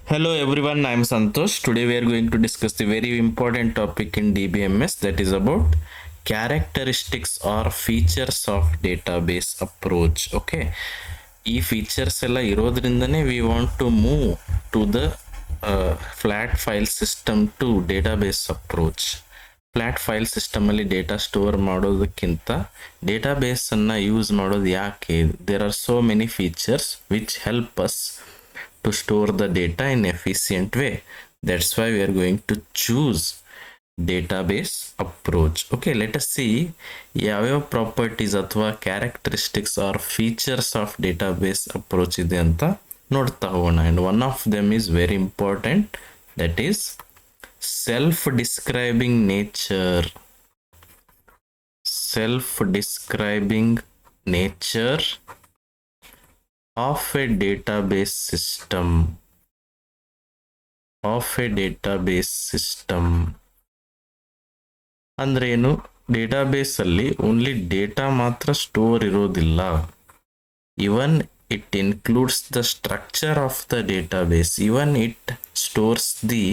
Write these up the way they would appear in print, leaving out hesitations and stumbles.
Hello everyone, I am Santosh. Today we are going to discuss the very important topic in DBMS, that is about characteristics or features of database approach. Okay, ಈ features ಎಲ್ಲ ಇರೋದ್ರಿಂದನೇ we want to move to the flat file system to database approach. Flat file system ಅಲ್ಲಿ data store ಮಾಡೋದಕ್ಕಿಂತ database ಅನ್ನ use ಮಾಡೋದು ಯಾಕೆ? There are so many features which help us to store the data in efficient way. That's why we are going to choose database approach. Okay, let us see ಯಾವ್ಯಾವ properties ಅಥವಾ characteristics or features of database approach ಇದೆ ಅಂತ ನೋಡ್ತಾ ಹೋಗೋಣ. And one of them is very important, that is self describing nature. Self describing nature of a database system. ಅಂದ್ರೆ ಏನು? Database ಅಲ್ಲಿ only data ಮಾತ್ರ ಸ್ಟೋರ್ ಇರೋದಿಲ್ಲ. ಇವನ್ it includes the structure of the database. Even it stores the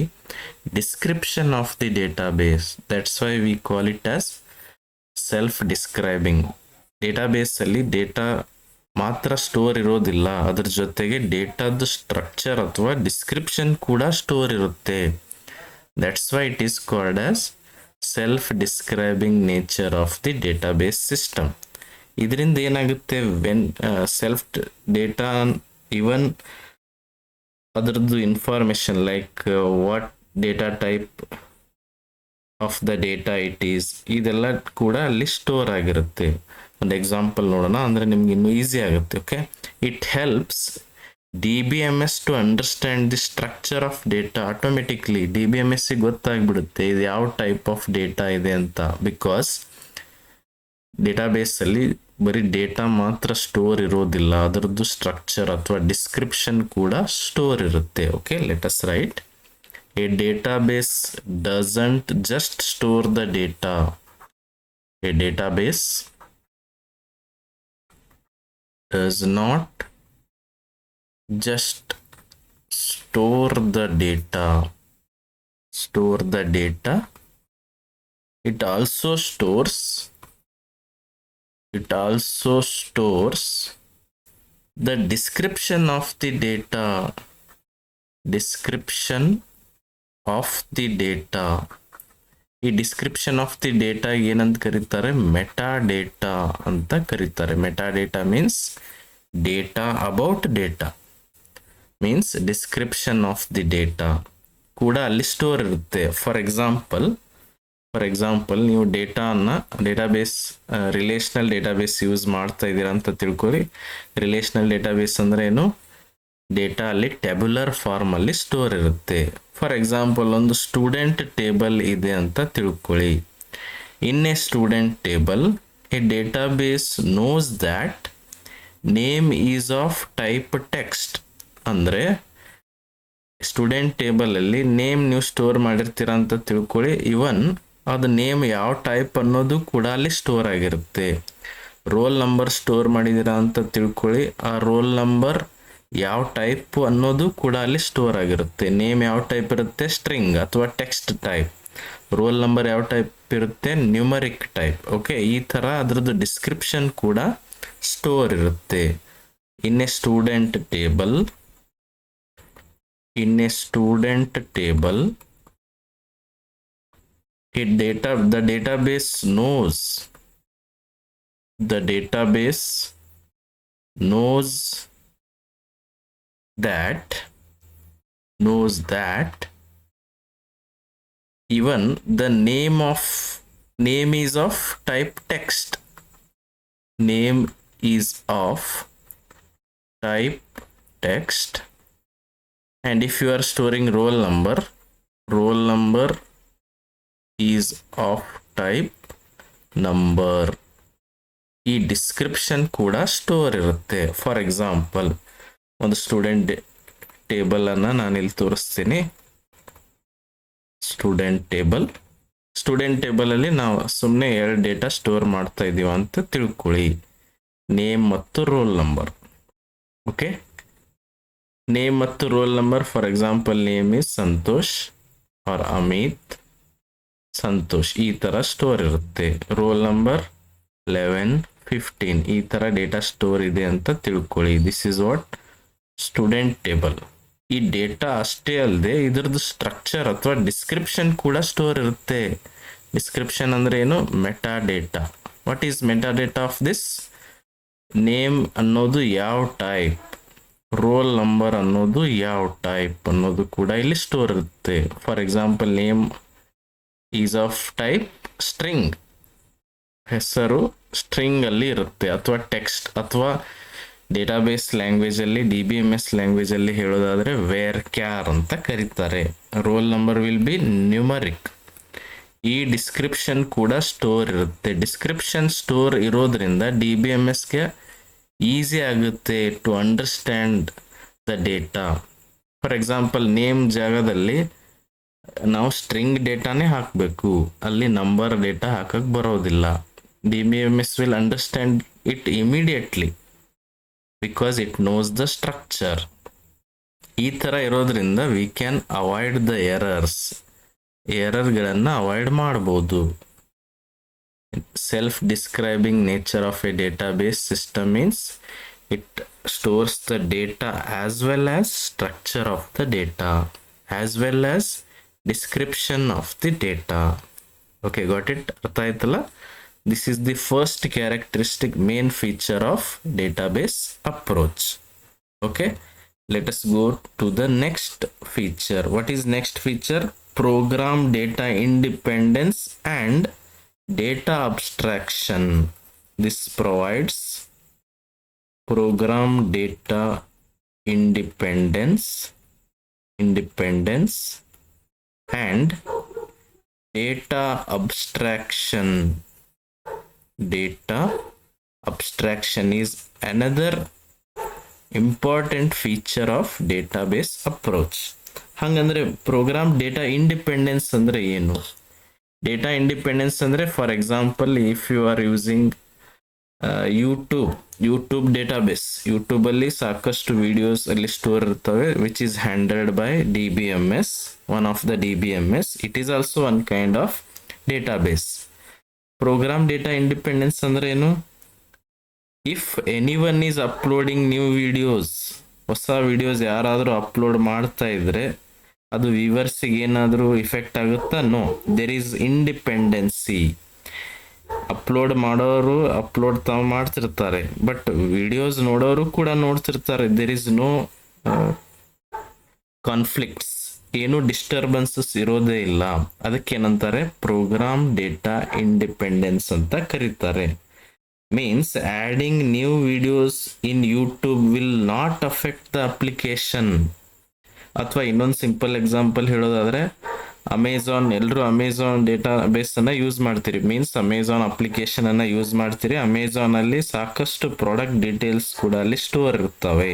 description of the database. That's why we call it as self describing. Database ಅಲ್ಲಿ data ಮಾತ್ರ store ಇರೋದಿಲ್ಲ, ಅದ್ರ ಜೊತೆಗೆ ಡೇಟಾದ ಸ್ಟ್ರಕ್ಚರ್ ಅಥವಾ ಡಿಸ್ಕ್ರಿಪ್ಷನ್ ಕೂಡ ಸ್ಟೋರ್ ಇರುತ್ತೆ. That's why it is called as self describing nature of the database system. ಇದರಿಂದ ಏನಾಗುತ್ತೆ? ವೆನ್ ಸೆಲ್ಫ್ ಡೇಟಾ ಇವನ್ ಅದರದ್ದು information like what data type of the data it is, ಇದೆಲ್ಲ ಕೂಡ ಅಲ್ಲಿ ಸ್ಟೋರ್ ಆಗಿರುತ್ತೆ. ಒಂದು ಎಕ್ಸಾಂಪಲ್ ನೋಡೋಣ, ಅಂದರೆ ನಿಮ್ಗೆ ಇನ್ನೂ ಈಸಿ ಆಗುತ್ತೆ. Okay, it helps DBMS to understand the structure of data automatically. DBMS ಗೊತ್ತಾಗ್ಬಿಡುತ್ತೆ ಇದು ಯಾವ ಟೈಪ್ ಆಫ್ ಡೇಟಾ ಇದೆ ಅಂತ. ಬಿಕಾಸ್ ಡೇಟಾಬೇಸ್ ಅಲ್ಲಿ ಬರೀ ಡೇಟಾ ಮಾತ್ರ ಸ್ಟೋರ್ ಇರೋದಿಲ್ಲ, ಅದರದ್ದು ಸ್ಟ್ರಕ್ಚರ್ ಅಥವಾ ಡಿಸ್ಕ್ರಿಪ್ಷನ್ ಕೂಡ ಸ್ಟೋರ್ ಇರುತ್ತೆ. Okay, let us right. A database doesn't just store the data. A database does not just store the data. It also stores the description of the data. ಈ description of the data ಏನಂತ ಕರೀತಾರೆ? Meta data ಅಂತ ಕರೀತಾರೆ. Meta data means data about data, means description of the data ಕೂಡ ಅಲ್ಲಿ store ಇರುತ್ತೆ. For example ನೀವು database relational database use ಮಾಡ್ತಾ ಇದ್ದೀರಾ ಅಂತ ತಿಳ್ಕೊಳ್ಳಿ. ರಿಲೇಷನಲ್ ಡೇಟಾಬೇಸ್ ಅಂದ್ರೆ ಏನು? ಡೇಟಾ ಅಲ್ಲಿ ಟ್ಯಾಬ್ಯುಲರ್ ಫಾರ್ಮ್ ಅಲ್ಲಿ ಸ್ಟೋರ್ ಇರುತ್ತೆ. ಫಾರ್ ಎಕ್ಸಾಂಪಲ್ ಒಂದು ಸ್ಟೂಡೆಂಟ್ ಟೇಬಲ್ ಇದೆ ಅಂತ ತಿಳ್ಕೊಳ್ಳಿ. In a student table a database knows that name is of type text. ಅಂದ್ರೆ ಸ್ಟೂಡೆಂಟ್ ಟೇಬಲ್ ಅಲ್ಲಿ ನೇಮ್ ನೀವು ಸ್ಟೋರ್ ಮಾಡಿರ್ತೀರಾ ಅಂತ ತಿಳ್ಕೊಳ್ಳಿ. ಇವನ್ ಅದು ನೇಮ್ ಯಾವ ಟೈಪ್ ಅನ್ನೋದು ಕೂಡ ಅಲ್ಲಿ ಸ್ಟೋರ್ ಆಗಿರುತ್ತೆ. ರೋಲ್ ನಂಬರ್ ಸ್ಟೋರ್ ಮಾಡಿದೀರಾ ಅಂತ ತಿಳ್ಕೊಳ್ಳಿ, ಆ ರೋಲ್ ನಂಬರ್ ಯಾವ ಟೈಪ್ ಅನ್ನೋದು ಕೂಡ ಅಲ್ಲಿ ಸ್ಟೋರ್ ಆಗಿರುತ್ತೆ. ನೇಮ್ ಯಾವ ಟೈಪ್ ಇರುತ್ತೆ? ಸ್ಟ್ರಿಂಗ್ ಅಥವಾ ಟೆಕ್ಸ್ಟ್ ಟೈಪ್. ರೋಲ್ ನಂಬರ್ ಯಾವ ಟೈಪ್ ಇರುತ್ತೆ? Numeric type. ಓಕೆ, ಈ ತರ ಅದ್ರದ್ದು ಡಿಸ್ಕ್ರಿಪ್ಷನ್ ಕೂಡ ಸ್ಟೋರ್ ಇರುತ್ತೆ. ಇನ್ a student table the database knows that even the name is of type text. And if you are storing roll number is of type number. ಈ description ಕೂಡ store ಇರುತ್ತೆ. For example ಒಂದು student table ಅನ್ನ ನಾನು ಇಲ್ಲಿ ತೋರಿಸ್ತೀನಿ. Student table ಅಲ್ಲಿ ನಾವು ಸುಮ್ಮನೆ 2 ಡೇಟಾ ಸ್ಟೋರ್ ಮಾಡ್ತಾ ಇದೀವಿ ಅಂತ ತಿಳ್ಕೊಳ್ಳಿ, ನೇಮ್ ಮತ್ತು ರೋಲ್ ನಂಬರ್. ಓಕೆ, ನೇಮ್ ಮತ್ತು roll number. For example name is Santosh or Amit, Santosh ಈ ತರ ಸ್ಟೋರ್ ಇರುತ್ತೆ. ರೋಲ್ ನಂಬರ್ 11, 15 ಈ ತರ ಡೇಟಾ ಸ್ಟೋರ್ ಇದೆ ಅಂತ ತಿಳ್ಕೊಳ್ಳಿ. This is what student table. ಈ ಡೇಟಾ ಅಷ್ಟೇ ಅಲ್ಲದೆ ಇದ್ರದ್ದು ಸ್ಟ್ರಕ್ಚರ್ ಅಥವಾ ಡಿಸ್ಕ್ರಿಪ್ಷನ್ ಕೂಡ ಸ್ಟೋರ್ ಇರುತ್ತೆ. ಡಿಸ್ಕ್ರಿಪ್ಷನ್ ಅಂದ್ರೆ ಏನು? Meta data. What is meta data of this? Name ಅನ್ನೋದು ಯಾವ ಟೈಪ್, ರೋಲ್ ನಂಬರ್ ಅನ್ನೋದು ಯಾವ ಟೈಪ್ ಅನ್ನೋದು ಕೂಡ ಇಲ್ಲಿ ಸ್ಟೋರ್ ಇರುತ್ತೆ. For example name is of type string, ಹೆಸರು ಸ್ಟ್ರಿಂಗ್ ಅಲ್ಲಿ ಇರುತ್ತೆ, ಅಥವಾ ಟೆಕ್ಸ್ಟ್, ಅಥವಾ ಡೇಟಾಬೇಸ್ ಲ್ಯಾಂಗ್ವೇಜ್ ಅಲ್ಲಿ DBMS ಲ್ಯಾಂಗ್ವೇಜ್ ಅಲ್ಲಿ ಹೇಳೋದಾದ್ರೆ ವೇರ್ ಕ್ಯಾರ್ ಅಂತ ಕರೀತಾರೆ. Roll number will be numeric. ಈ ಡಿಸ್ಕ್ರಿಪ್ಷನ್ ಕೂಡ ಸ್ಟೋರ್ ಇರುತ್ತೆ. ಡಿಸ್ಕ್ರಿಪ್ಷನ್ ಸ್ಟೋರ್ ಇರೋದ್ರಿಂದ DBMSಗೆ ಈಸಿ ಆಗುತ್ತೆ to understand the data. For example name ಜಾಗದಲ್ಲಿ ನಾವು ಸ್ಟ್ರಿಂಗ್ ಡೇಟಾನೇ ಹಾಕಬೇಕು, ಅಲ್ಲಿ ನಂಬರ್ ಡೇಟಾ ಹಾಕಕ್ ಬರೋದಿಲ್ಲ. DBMS will understand it immediately because it knows the structure. ಈ ತರ ಇರೋದ್ರಿಂದ ವಿ ಕ್ಯಾನ್ ಅವಾಯ್ಡ್ ದ ಎರರ್ಗಳನ್ನು ಅವಾಯ್ಡ್ ಮಾಡಬಹುದು. Self describing nature of a database system means it stores the data as well as structure of the data as well as description of the data. Okay, got it? ಅರ್ಥ ಆಯ್ತಲ್ಲ? This is the first characteristic, main feature of database approach. Okay, let us go to the next feature. What is next feature? Program data independence and data abstraction. This provides program data independence and data abstraction. Data abstraction is another important feature of database approach. ಹಂಗಂದ್ರೆ program data independence ಅಂದ್ರೆ ಏನು? Data independence ಅಂದ್ರೆ for example if you are using YouTube database, YouTube ಅಲ್ಲಿ ಸಾಕಷ್ಟು videos ಅಲ್ಲಿ store ಇರ್ತವೆ, which is handled by DBMS, one of the DBMS. It is also one kind of database. Program data independence ಅಂದ್ರೆ ಏನು? If any one is uploading new videos, ಹೊಸ videos ಯಾರಾದರೂ upload ಮಾಡ್ತಾ ಇದ್ರೆ ಅದು ವ್ಯೂವರ್ಸಿಗೆ ಏನಾದರೂ ಇಫೆಕ್ಟ್ ಆಗುತ್ತಾ? No, there is independency. Upload ಮಾಡೋರು ಅಪ್ಲೋಡ್ ತಾವು ಮಾಡ್ತಿರ್ತಾರೆ, ಬಟ್ ವಿಡಿಯೋಸ್ ನೋಡೋರು ಕೂಡ ನೋಡ್ತಿರ್ತಾರೆ. ದೇರ್ ಈಸ್ ನೋ ಕಾನ್ಫ್ಲಿಕ್ಟ್ಸ್, ಏನು ಡಿಸ್ಟರ್ಬೆನ್ಸಸ್ ಇರೋದೇ ಇಲ್ಲ. ಅದಕ್ಕೇನಂತಾರೆ? ಪ್ರೋಗ್ರಾಮ್ ಡೇಟಾ ಇಂಡಿಪೆಂಡೆನ್ಸ್ ಅಂತ ಕರೀತಾರೆ. Means adding new videos in YouTube will not affect the application. ಅಥವಾ ಇನ್ನೊಂದು ಸಿಂಪಲ್ ಎಕ್ಸಾಂಪಲ್ ಹೇಳೋದಾದ್ರೆ, ಅಮೆಝಾನ್, ಎಲ್ಲರೂ ಅಮೆಝಾನ್ ಡೇಟಾ ಬೇಸ್ ಅನ್ನ ಯೂಸ್ ಮಾಡ್ತೀರಿ, ಮೀನ್ಸ್ ಅಮೆಝಾನ್ ಅಪ್ಲಿಕೇಶನ್ ಅನ್ನ ಯೂಸ್ ಮಾಡ್ತೀರಿ. ಅಮೆಝಾನ್ ಅಲ್ಲಿ ಸಾಕಷ್ಟು ಪ್ರಾಡಕ್ಟ್ ಡೀಟೇಲ್ಸ್ ಕೂಡ ಅಲ್ಲಿ ಸ್ಟೋರ್ ಇರ್ತವೆ,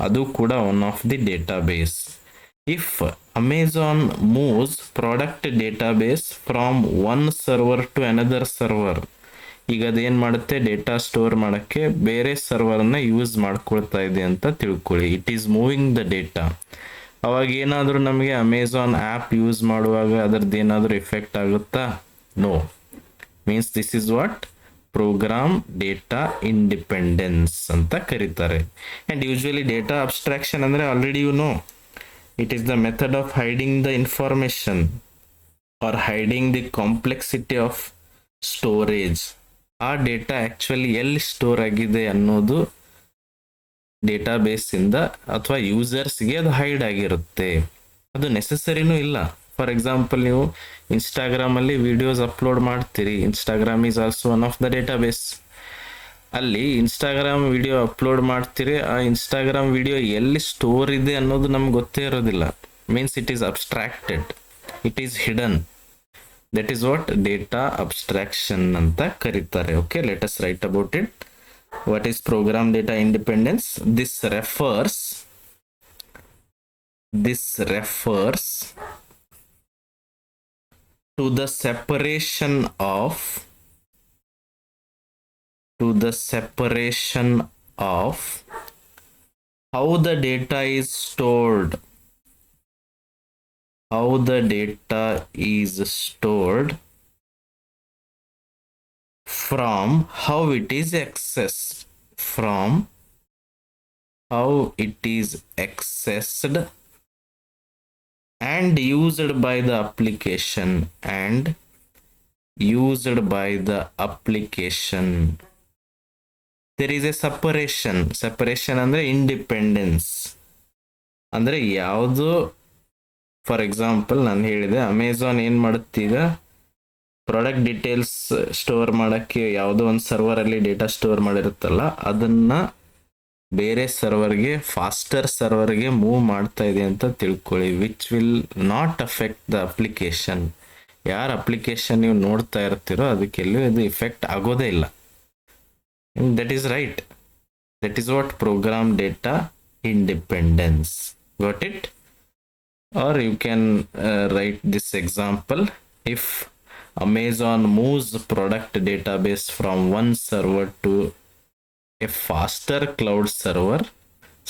ಅದು ಕೂಡ one of the data base. If Amazon moves product database from one server to another server, ಈಗ ಅದೇನ್ ಮಾಡುತ್ತೆ? ಡೇಟಾ ಸ್ಟೋರ್ ಮಾಡಕ್ಕೆ ಬೇರೆ ಸರ್ವರ್ನ ಯೂಸ್ ಮಾಡ್ಕೊಳ್ತಾ ಇದೆ ಅಂತ ತಿಳ್ಕೊಳ್ಳಿ. It is moving the data. ಅವಾಗ ಏನಾದರೂ ನಮಗೆ ಅಮೆಝಾನ್ ಆ್ಯಪ್ ಯೂಸ್ ಮಾಡುವಾಗ ಅದರದ್ದು ಏನಾದರೂ ಎಫೆಕ್ಟ್ ಆಗುತ್ತಾ? No. Means this is what program data independence ಅಂತ ಕರೀತಾರೆ. ಆ್ಯಂಡ್ ಯೂಶ್ವಲಿ ಡೇಟಾ ಅಬ್ಸ್ಟ್ರಾಕ್ಷನ್ ಅಂದರೆ already you know, it is the method of hiding the information or hiding the complexity of storage. ಆ data actually ಎಲ್ಲಿ store ಆಗಿದೆ ಅನ್ನೋದು database ಇಂದ ಅಥವಾ ಯೂಸರ್ಸ್ಗೆ ಅದು ಹೈಡ್ ಆಗಿರುತ್ತೆ. ಅದು ನೆಸೆಸರಿನೂ ಇಲ್ಲ. ಫಾರ್ ಎಕ್ಸಾಂಪಲ್, ನೀವು ಇನ್ಸ್ಟಾಗ್ರಾಮ್ ಅಲ್ಲಿ ವಿಡಿಯೋಸ್ ಅಪ್ಲೋಡ್ ಮಾಡ್ತೀರಿ. Instagram is also one of the database. ಅಲ್ಲಿ ಇನ್ಸ್ಟಾಗ್ರಾಮ್ ವಿಡಿಯೋ ಅಪ್ಲೋಡ್ ಮಾಡ್ತೀರಿ, ಆ ಇನ್ಸ್ಟಾಗ್ರಾಮ್ ವಿಡಿಯೋ ಎಲ್ಲಿ ಸ್ಟೋರ್ ಇದೆ ಅನ್ನೋದು ನಮ್ಗೆ ಗೊತ್ತೇ ಇರೋದಿಲ್ಲ. Means it is abstracted, it is hidden. That is what data abstraction ಅಂತ ಕರೀತಾರೆ. Okay, let us write about it. What is program data independence? This refers to the separation of how the data is stored. How the data is stored from how it is accessed. From how it is accessed and used by the application. And used by the application. There is a separation ಅಂದ್ರೆ independence. ಅಂದ್ರೆ ಯಾವುದು, for example ನಾನು ಹೇಳಿದೆ Amazon ಏನು ಮಾಡುತ್ತೆ ಈಗ, product details store ಮಾಡೋಕ್ಕೆ ಯಾವುದೋ ಒಂದು ಸರ್ವರಲ್ಲಿ ಡೇಟಾ ಸ್ಟೋರ್ ಮಾಡಿರುತ್ತಲ್ಲ, ಅದನ್ನು ಬೇರೆ ಸರ್ವರ್ಗೆ, ಫಾಸ್ಟರ್ ಸರ್ವರ್ಗೆ ಮೂವ್ ಮಾಡ್ತಾ ಇದೆ ಅಂತ ತಿಳ್ಕೊಳ್ಳಿ. Which will not affect the application. ಯಾರ ಅಪ್ಲಿಕೇಶನ್ ನೀವು ನೋಡ್ತಾ ಇರ್ತೀರೋ ಅದಕ್ಕೆಲ್ಲೂ ಇದು ಇಫೆಕ್ಟ್ ಆಗೋದೇ ಇಲ್ಲ. That is right. That is what program data independence. Got it? Or you can write this example. If Amazon moves product database from one server to a faster cloud server,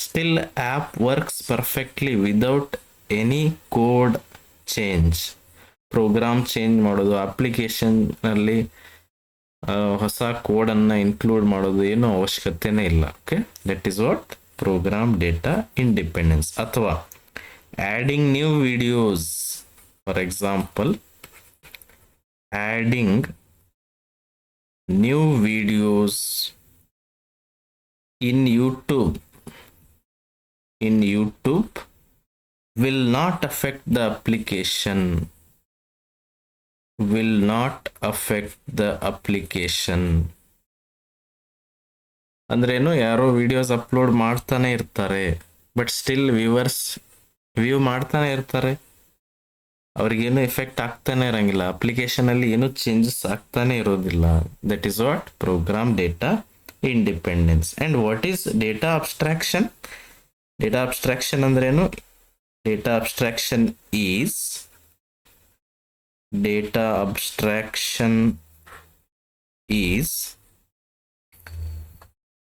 still app works perfectly without any code change. Program change ಮಾಡೋದು, ಅಪ್ಲಿಕೇಶನ್ನಲ್ಲಿ ಹೊಸ ಕೋಡನ್ನು include ಮಾಡೋದು ಏನೂ ಅವಶ್ಯಕತೆನೇ ಇಲ್ಲ. Okay, that is what program data independence. ಅಥವಾ adding new videos, for example, adding new videos in YouTube will not affect the application. Will not affect the application. ಅಂದ್ರೇನು, ಯಾರೋ ವಿಡಿಯೋಸ್ ಅಪ್ಲೋಡ್ ಮಾಡ್ತಾನೆ ಇರ್ತಾರೆ, ಬಟ್ ಸ್ಟಿಲ್ ವ್ಯೂವರ್ಸ್ ವ್ಯೂ ಮಾಡ್ತಾನೆ ಇರ್ತಾರೆ, ಅವ್ರಿಗೇನು effect ಆಗ್ತಾನೆ ಇರಂಗಿಲ್ಲ, ಅಪ್ಲಿಕೇಶನಲ್ಲಿ ಏನು ಚೇಂಜಸ್ ಆಗ್ತಾನೆ ಇರೋದಿಲ್ಲ. That is what program data independence. And what is data abstraction? Data abstraction ಅಂದ್ರೇನು? Data abstraction is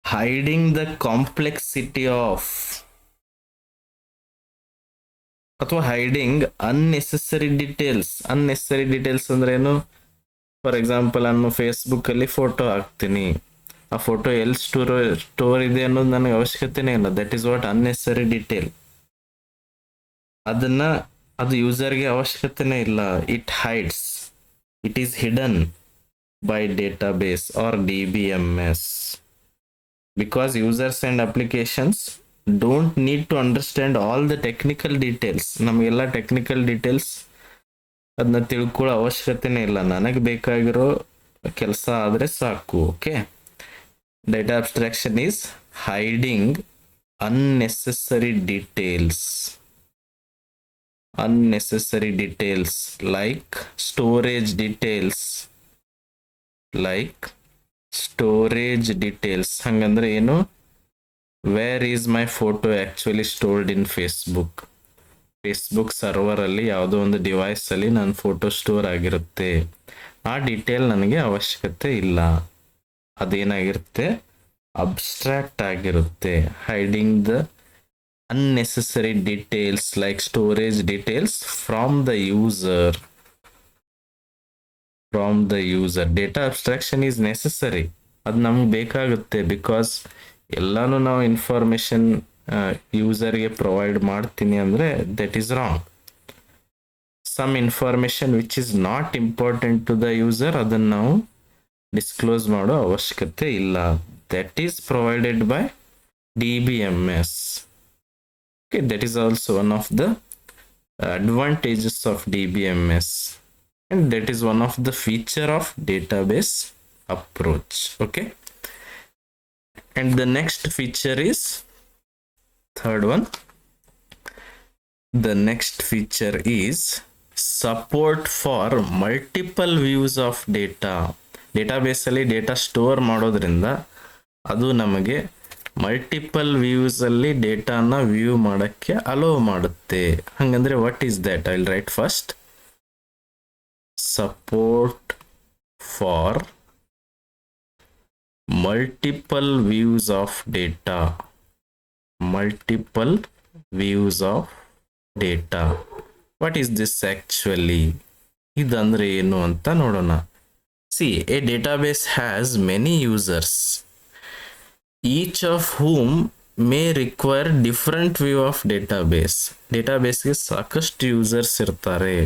hiding the complexity of, ಅಥವಾ hiding unnecessary details. Unnecessary details ಅಂದ್ರೇನು? ಫಾರ್ ಎಕ್ಸಾಂಪಲ್, ನಾನು ಫೇಸ್ಬುಕ್ಕಲ್ಲಿ ಫೋಟೋ ಹಾಕ್ತೀನಿ, ಆ ಫೋಟೋ ಎಲ್ಲಿ ಸ್ಟೋರ್ ಇದೆ ಅನ್ನೋದು ನನಗೆ ಅವಶ್ಯಕತೆನೇ ಇಲ್ಲ. That is what unnecessary detail. ಅದು ಯೂಸರ್ಗೆ ಅವಶ್ಯಕತೆನೇ ಇಲ್ಲ. It hides, it is hidden by database or DBMS, because users and applications don't need to understand all the technical details. ನಮಗೆಲ್ಲ ಟೆಕ್ನಿಕಲ್ ಡೀಟೇಲ್ಸ್ ಅದನ್ನ ತಿಳ್ಕೊಳ್ಳೋ ಅವಶ್ಯಕತೆನೇ ಇಲ್ಲ. ನನಗೆ ಬೇಕಾಗಿರೋ ಕೆಲಸ ಆದರೆ ಸಾಕು. Okay, data abstraction is hiding unnecessary details like storage details. ಹಂಗಂದ್ರೆ ಏನು? Where is my photo actually stored in Facebook server ಅಲ್ಲಿ ಯಾವುದೋ ಒಂದು ಡಿವೈಸ್ ಅಲ್ಲಿ ನನ್ನ ಫೋಟೋ ಸ್ಟೋರ್ ಆಗಿರುತ್ತೆ. ಆ ಡೀಟೇಲ್ ನನಗೆ ಅವಶ್ಯಕತೆ ಇಲ್ಲ. ಅದೇನಾಗಿರುತ್ತೆ? ಅಬ್ಸ್ಟ್ರಾಕ್ಟ್ ಆಗಿರುತ್ತೆ. Hiding the unnecessary details like storage details from the user. Data abstraction is necessary. ಅದು ನಮ್ಗೆ ಬೇಕಾಗುತ್ತೆ, ಬಿಕಾಸ್ ಎಲ್ಲಾನು ನಾವು ಇನ್ಫಾರ್ಮೇಶನ್ ಯೂಸರ್ಗೆ ಪ್ರೊವೈಡ್ ಮಾಡ್ತೀನಿ ಅಂದರೆ that is wrong. Some information which is not important to the user, ಅದನ್ನು ನಾವು ಡಿಸ್ಕ್ಲೋಸ್ ಮಾಡೋ ಅವಶ್ಯಕತೆ ಇಲ್ಲ. That is provided by DBMS. Okay, that is also one of the advantages of DBMS, and that is one of the feature of database approach. Okay, and the next feature is third one. The next feature is support for multiple views of data. Database ಅಲ್ಲಿ data store ಮಾಡೋದ್ರಿಂದ ಅದು ನಮಗೆ multiple views ಅಲ್ಲಿ ಡೇಟಾನ view ಮಾಡಕ್ಕೆ hello ಮಾಡುತ್ತೆ. ಹಂಗಂದ್ರೆ what is that? I will right first. Support for multiple views of data. multiple views of data. What is this actually? ಇದಂದ್ರೆ ಏನು ಅಂತ ನೋಡೋಣ. See, a database has many users, each of whom may require different view of database. ಡೇಟಾಬೇಸ್ಗೆ ಸಾಕಷ್ಟು users ಇರ್ತಾರೆ.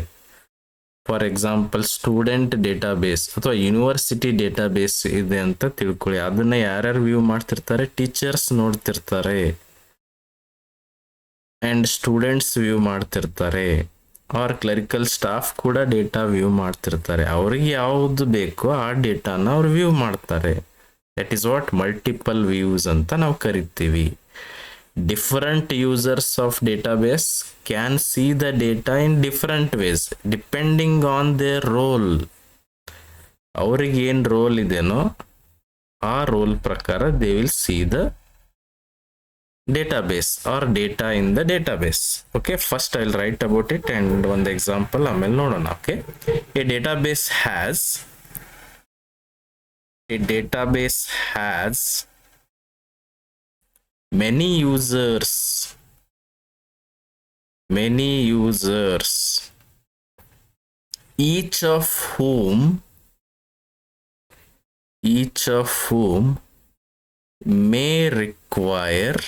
For example student database ಅಥವಾ university database ಇದೆ ಅಂತ ತಿಳ್ಕೊಳ್ಳಿ. ಅದನ್ನ ಯಾರ್ಯಾರು ವ್ಯೂ ಮಾಡ್ತಿರ್ತಾರೆ? ಟೀಚರ್ಸ್ ನೋಡ್ತಿರ್ತಾರೆ ಅಂಡ್ ಸ್ಟೂಡೆಂಟ್ಸ್ ವ್ಯೂ ಮಾಡ್ತಿರ್ತಾರೆ. ಆರ್ ಕ್ಲರಿಕಲ್ ಸ್ಟಾಫ್ ಕೂಡ ಡೇಟಾ ವ್ಯೂ ಮಾಡ್ತಿರ್ತಾರೆ. ಅವ್ರಿಗೆ ಯಾವುದು ಬೇಕೋ ಆ ಡೇಟಾನ ಅವ್ರು ವ್ಯೂ ಮಾಡ್ತಾರೆ. That is what multiple views ಅಂತ ನಾವು ಕರಿತೀವಿ. Different users of database can see the data in different ways depending on their role. ಅವ್ರಿಗೆ ಏನು ರೋಲ್ ಇದೆನೋ ಆ ರೋಲ್ ಪ್ರಕಾರ they will see the database or data in the database. Okay, first I'll write about it and one example amel nodona. Okay, a database has many users, each of whom may require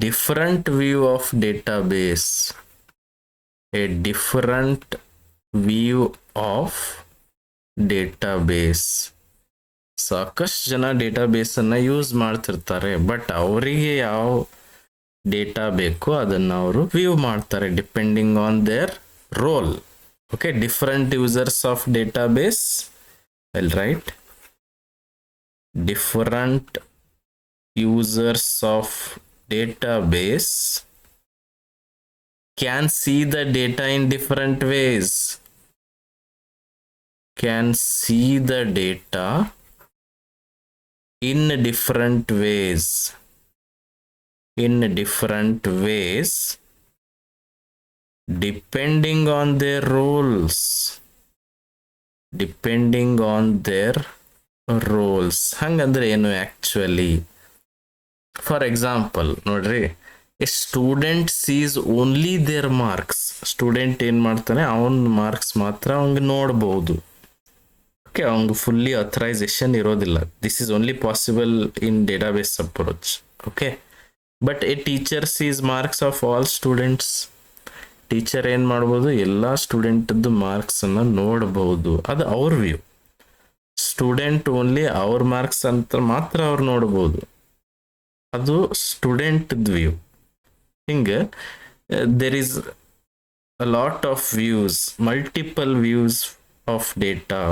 different view of database. A different view of database. ಸಾಕಷ್ಟು ಜನ database ಅನ್ನ use ಮಾಡ್ತಿರ್ತಾರೆ, but ಅವರಿಗೆ ಯಾವ data ಬೇಕೋ ಅದನ್ನ ಅವರು view ಮಾಡ್ತಾರೆ depending on their role. Okay, different users of database. I'll write different users of database can see the data in different ways. Can see the data in different ways. Depending on their roles. ಹಂಗಂದ್ರೆ ಏನು actually? For example ನೋಡ್ರಿ, a student sees only their marks. Student ಏನ್ ಮಾಡ್ತಾನೆ, ಅವನ್ marks ಮಾತ್ರ ಅವಂಗ ನೋಡಬಹುದು. Okay, ಅವಂಗ ಫುಲ್ಲಿ ಅಥರೈಸೇಷನ್ ಇರೋದಿಲ್ಲ. This is only possible in database approach. Okay, but a teacher sees marks of all students. Teacher ಏನ್ ಮಾಡ್ಬೋದು, ಎಲ್ಲಾ ಸ್ಟೂಡೆಂಟ್ದು ಮಾರ್ಕ್ಸ್ ಅನ್ನ ನೋಡಬಹುದು. ಅದು ಅವ್ರ ವ್ಯೂ. ಸ್ಟೂಡೆಂಟ್ ಓನ್ಲಿ ಅವ್ರ ಮಾರ್ಕ್ಸ್ ಅಂತ ಮಾತ್ರ ಅವ್ರು ನೋಡಬಹುದು. ಅದು ಸ್ಟೂಡೆಂಟ್ ವ್ಯೂ. ಹಿಂಗೆ there is a lot of views, multiple views of data.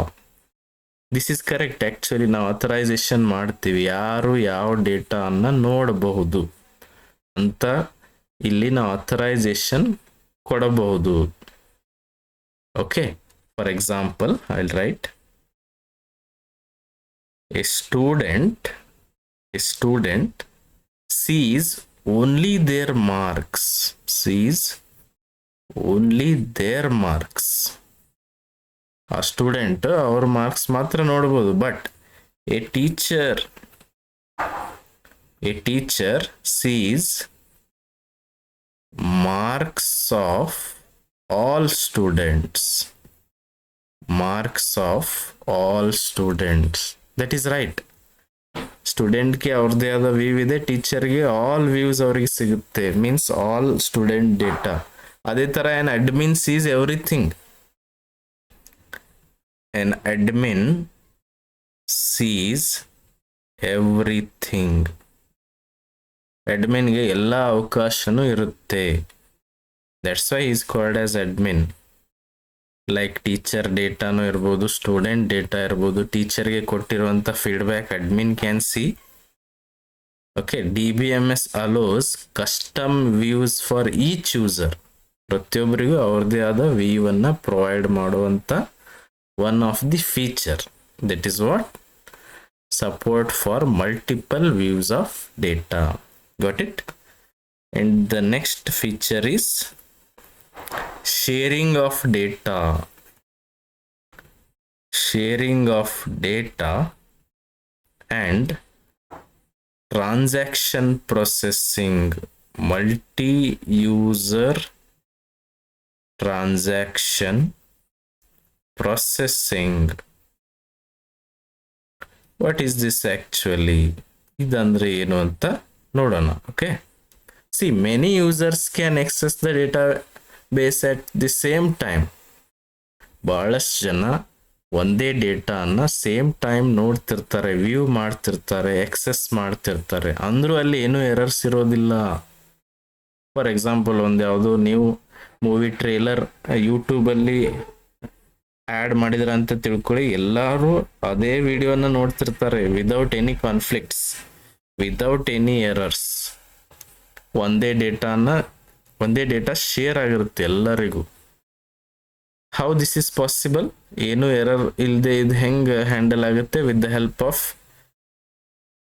This is correct. Actually ನಾವು ಅಥರೈಸೇಷನ್ ಮಾಡ್ತೀವಿ, ಯಾರು ಯಾವ ಡೇಟಾ ಅನ್ನ ನೋಡಬಹುದು ಅಂತ ಇಲ್ಲಿ ನಾವು ಅಥರೈಸೇಷನ್ ಕೊಡಬಹುದು. Okay, for example I will write a student sees only their marks. ಆ ಸ್ಟೂಡೆಂಟ್ ಅವ್ರ ಮಾರ್ಕ್ಸ್ ಮಾತ್ರ ನೋಡಬಹುದು. But a teacher sees marks of all students. That is right. ಸ್ಟೂಡೆಂಟ್ಗೆ ಅವ್ರದ್ದೇ ಆದ ವ್ಯೂ ಇದೆ, ಟೀಚರ್ಗೆ ಆಲ್ ವ್ಯೂಸ್ ಅವ್ರಿಗೆ ಸಿಗುತ್ತೆ, ಮೀನ್ಸ್ ಆಲ್ ಸ್ಟೂಡೆಂಟ್ ಡೇಟಾ. ಅದೇ ತರ an admin sees everything. An admin sees everything. ಅಡ್ಮಿನ್ಗೆ ಎಲ್ಲ ಅವಕಾಶನೂ ಇರುತ್ತೆ. That's why is called as admin. Like teacher ಡೇಟಾನು ಇರ್ಬೋದು, ಸ್ಟೂಡೆಂಟ್ ಡೇಟಾ ಇರ್ಬೋದು. ಟೀಚರ್ಗೆ ಕೊಟ್ಟಿರುವಂತ feedback admin can see. Okay, DBMS allows custom views for each user. ಪ್ರತಿಯೊಬ್ಬರಿಗೂ ಅವ್ರದ್ದೇ ಆದ ವ್ಯೂ ಅನ್ನ ಪ್ರೊವೈಡ್ ಮಾಡುವಂತ one of the feature. That is what support for multiple views of data. Got it? And the next feature is sharing of data. And transaction processing, multi-user transaction processing. What is this actually? ಇದಂದ್ರೆ ಏನು ಅಂತ ನೋಡೋಣ. Okay, see many users can access the database at the same time. ಬಹಳಷ್ಟು ಜನ ಒಂದೇ ಡೇಟಾನ same time ನೋಡ್ತಿರ್ತಾರೆ, view ಮಾಡ್ತಿರ್ತಾರೆ, ಎಕ್ಸೆಸ್ ಮಾಡ್ತಿರ್ತಾರೆ, ಅಂದ್ರೂ ಅಲ್ಲಿ ಏನೂ ಎರರ್ಸ್ ಇರೋದಿಲ್ಲ. ಫಾರ್ ಎಕ್ಸಾಂಪಲ್, ಒಂದು ಯಾವುದೋ ನೀವು ಮೂವಿ ಟ್ರೇಲರ್ ಯೂಟ್ಯೂಬಲ್ಲಿ ಆ್ಯಡ್ ಮಾಡಿದ್ರ ಅಂತ ತಿಳ್ಕೊಳ್ಳಿ, ಎಲ್ಲರೂ ಅದೇ ವಿಡಿಯೋನ ನೋಡ್ತಿರ್ತಾರೆ without any conflicts, without any errors. ಒಂದೇ ಡೇಟಾ ಶೇರ್ ಆಗಿರುತ್ತೆ ಎಲ್ಲರಿಗೂ. How this is possible? ಏನು ಎರರ್ ಇಲ್ಲದೆ ಇದು ಹೆಂಗೆ ಹ್ಯಾಂಡಲ್ ಆಗುತ್ತೆ? With the help of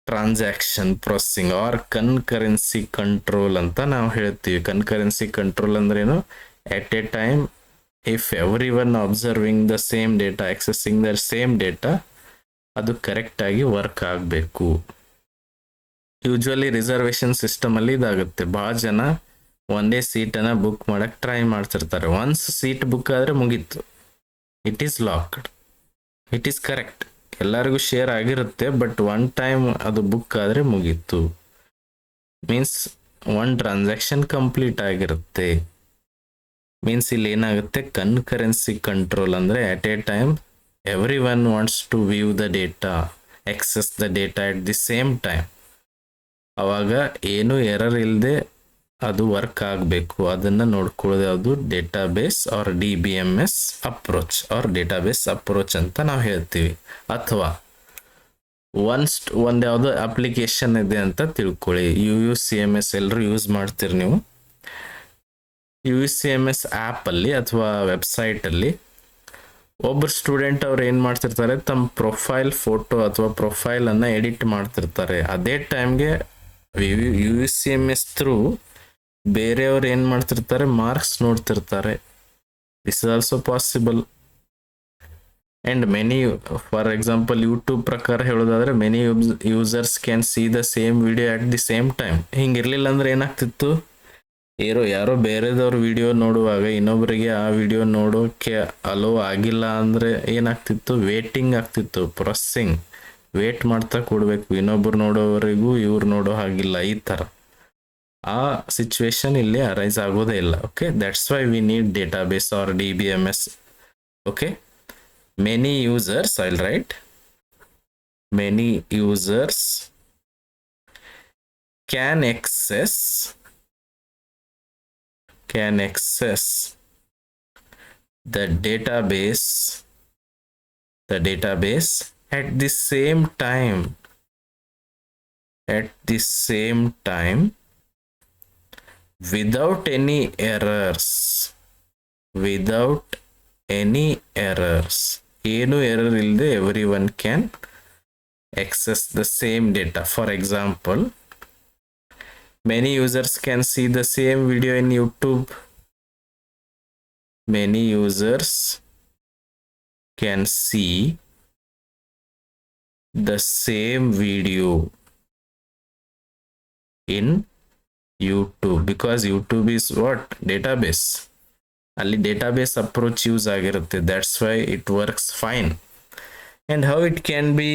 transaction processing or concurrency control ಅಂತ ನಾವು ಹೇಳ್ತೀವಿ. ಕನ್ಕರೆನ್ಸಿ ಕಂಟ್ರೋಲ್ ಅಂದ್ರೇನು? At a time if every one observing the same data, accessing the same data, ಅದು ಕರೆಕ್ಟಾಗಿ ವರ್ಕ್ ಆಗಬೇಕು. ಯೂಶ್ವಲಿ ರಿಸರ್ವೇಷನ್ ಸಿಸ್ಟಮಲ್ಲಿ ಇದಾಗುತ್ತೆ. ಭಾಳ ಜನ ಒಂದೇ ಸೀಟನ್ನು ಬುಕ್ ಮಾಡಕ್ಕೆ ಟ್ರೈ ಮಾಡ್ತಿರ್ತಾರೆ. ಒನ್ಸ್ ಸೀಟ್ ಬುಕ್ ಆದರೆ ಮುಗೀತು, it is locked, it is correct, ಎಲ್ಲರಿಗೂ ಶೇರ್ ಆಗಿರುತ್ತೆ. ಬಟ್ ಒನ್ ಟೈಮ್ ಅದು ಬುಕ್ ಆದರೆ ಮುಗೀತು, ಮೀನ್ಸ್ ಒನ್ ಟ್ರಾನ್ಸಾಕ್ಷನ್ ಕಂಪ್ಲೀಟ್ ಆಗಿರುತ್ತೆ. ಮೀನ್ಸ್ ಇಲ್ಲಿ ಏನಾಗುತ್ತೆ? ಕನ್ಕರೆನ್ಸಿ ಕಂಟ್ರೋಲ್ ಅಂದರೆ at a time every one wants to view the data, access the data at the same time. ಅವಾಗ ಏನು ಎರರ್ ಇಲ್ಲದೆ ಅದು ವರ್ಕ್ ಆಗಬೇಕು. ಅದನ್ನು ನೋಡ್ಕೊಳ್ಳೋದು ಯಾವುದು? Database or DBMS approach or database approach ಅಂತ ನಾವು ಹೇಳ್ತೀವಿ. ಅಥವಾ ಒಂದು ಯಾವುದೋ ಅಪ್ಲಿಕೇಶನ್ ಇದೆ ಅಂತ ತಿಳ್ಕೊಳ್ಳಿ, UUCMS ಎಲ್ಲರೂ ಯೂಸ್ ಮಾಡ್ತೀರಿ ನೀವು. UUCMS ಆ್ಯಪಲ್ಲಿ ಅಥವಾ ವೆಬ್ಸೈಟಲ್ಲಿ ಒಬ್ಬರು ಸ್ಟೂಡೆಂಟ್ ಅವ್ರು ಏನು ಮಾಡ್ತಿರ್ತಾರೆ? ತಮ್ಮ ಪ್ರೊಫೈಲ್ ಫೋಟೋ ಅಥವಾ ಪ್ರೊಫೈಲನ್ನು ಎಡಿಟ್ ಮಾಡ್ತಿರ್ತಾರೆ. ಅದೇ ಟೈಮ್ಗೆ UUCMS ಥ್ರೂ ಬೇರೆಯವ್ರು ಏನು ಮಾಡ್ತಿರ್ತಾರೆ? ಮಾರ್ಕ್ಸ್ ನೋಡ್ತಿರ್ತಾರೆ. This is also possible. And many, for example YouTube ಪ್ರಕಾರ ಹೇಳೋದಾದ್ರೆ, many users can see the same video at the same time. ಹಿಂಗಿರ್ಲಿಲ್ಲ ಅಂದ್ರೆ ಏನಾಗ್ತಿತ್ತು? ಯಾರೋ ಬೇರೆದವ್ರ ವಿಡಿಯೋ ನೋಡುವಾಗ ಇನ್ನೊಬ್ಬರಿಗೆ ಆ ವಿಡಿಯೋ ನೋಡೋಕೆ ಅಲೋ ಆಗಿಲ್ಲ ಅಂದರೆ ಏನಾಗ್ತಿತ್ತು? ವೇಟಿಂಗ್ ಆಗ್ತಿತ್ತು, ಪ್ರೊಸೆಸಿಂಗ್, ವೇಟ್ ಮಾಡ್ತಾ ಕೊಡಬೇಕು, ಇನ್ನೊಬ್ರು ನೋಡೋವರೆಗೂ ಇವ್ರು ನೋಡೋ ಹಾಗಿಲ್ಲ. ಈ ಥರ ಆ ಸಿಚುವೇಶನ್ ಇಲ್ಲಿ ಅರೈಸ್ ಆಗೋದೇ ಇಲ್ಲ. Okay, that's why we need database or DBMS. Okay, many users, I will write, many users can access the database at the same time without any errors. ಏನು ಎರರ್ ಇಲ್ಲದೆ everyone can access the same data. For example, many users can see the same video in YouTube. Many users can see the same video in YouTube because YouTube is what? Database. ಅಲ್ಲಿ database approach use ಆಗಿರುತ್ತೆ. That's why it works fine. And how it can be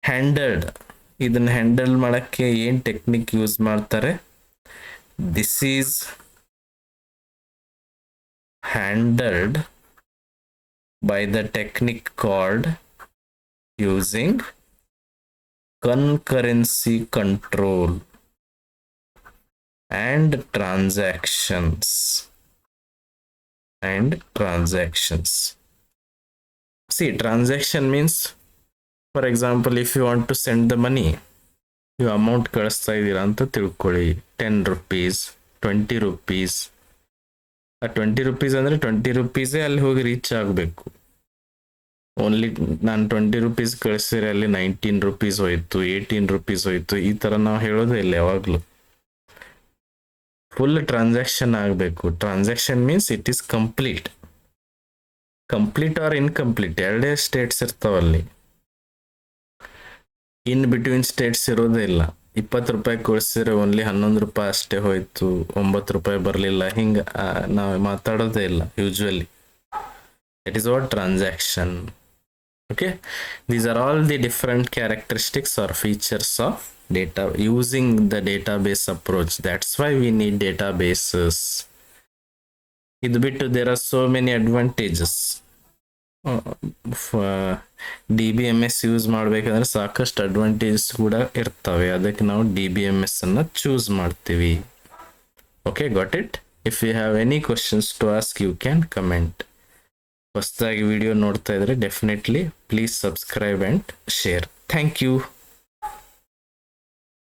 handled? ಇದನ್ನು handle ಮಾಡೋಕ್ಕೆ ಏನು technique use ಮಾಡ್ತಾರೆ? This is handled by the technique called using concurrency control and transactions. See, transaction means, for example, if you want to send the money, you amount ಕಳಿಸ್ತಾ ಇದ್ದೀರಾ ಅಂತ ತಿಳ್ಕೊಳ್ಳಿ, 10 rupees, 20 rupees. ಆ 20 rupees ಅಂದರೆ 20 rupees ಅಲ್ಲಿ ಹೋಗಿ reach ಆಗಬೇಕು. Only ನಾನು 20 rupees ಕಳಿಸಿದ್ರೆ ಅಲ್ಲಿ 19 rupees ಹೋಯ್ತು, 18 rupees ಹೋಯ್ತು, ಈ ಥರ ನಾವು ಹೇಳೋದೇ ಇಲ್ಲ ಯಾವಾಗಲೂ. ಫುಲ್ ಟ್ರಾನ್ಸಾಕ್ಷನ್ ಆಗಬೇಕು. Transaction means it is complete are incomplete, ಎರಡೇ ಸ್ಟೇಟ್ಸ್ ಇರ್ತಾವಲ್ಲಿ. ಇನ್ ಬಿಟ್ವೀನ್ ಸ್ಟೇಟ್ಸ್ ಇರೋದೇ ಇಲ್ಲ. 20 ರೂಪಾಯಿ ಕಳಿಸಿದ್ರೆ ಓನ್ಲಿ 11 ರೂಪಾಯಿ ಅಷ್ಟೇ ಹೋಯ್ತು, 9 ರೂಪಾಯಿ ಬರಲಿಲ್ಲ, ಹಿಂಗೆ ನಾವು ಮಾತಾಡೋದೇ ಇಲ್ಲ usually. It is what transaction. Okay, these are all the different characteristics or features of data using the database approach. That's why we need databases. ಇದು ಬಿಟ್ಟು there are so many advantages. D B M S use ಮಾಡ್ಬೇಕಂದ್ರೆ ಸಾಕಷ್ಟು advantages ಕೂಡ ಇರ್ತವೆ, ಅದಕ್ಕೆ ನಾವು D B M S ಅನ್ನ choose ಮಾಡ್ತೀವಿ. Okay, got it. If you have any questions to ask you can comment. ಹೊಸದಾಗಿ ವಿಡಿಯೋ ನೋಡ್ತಾ ಇದ್ರೆ definitely please subscribe and share. Thank you.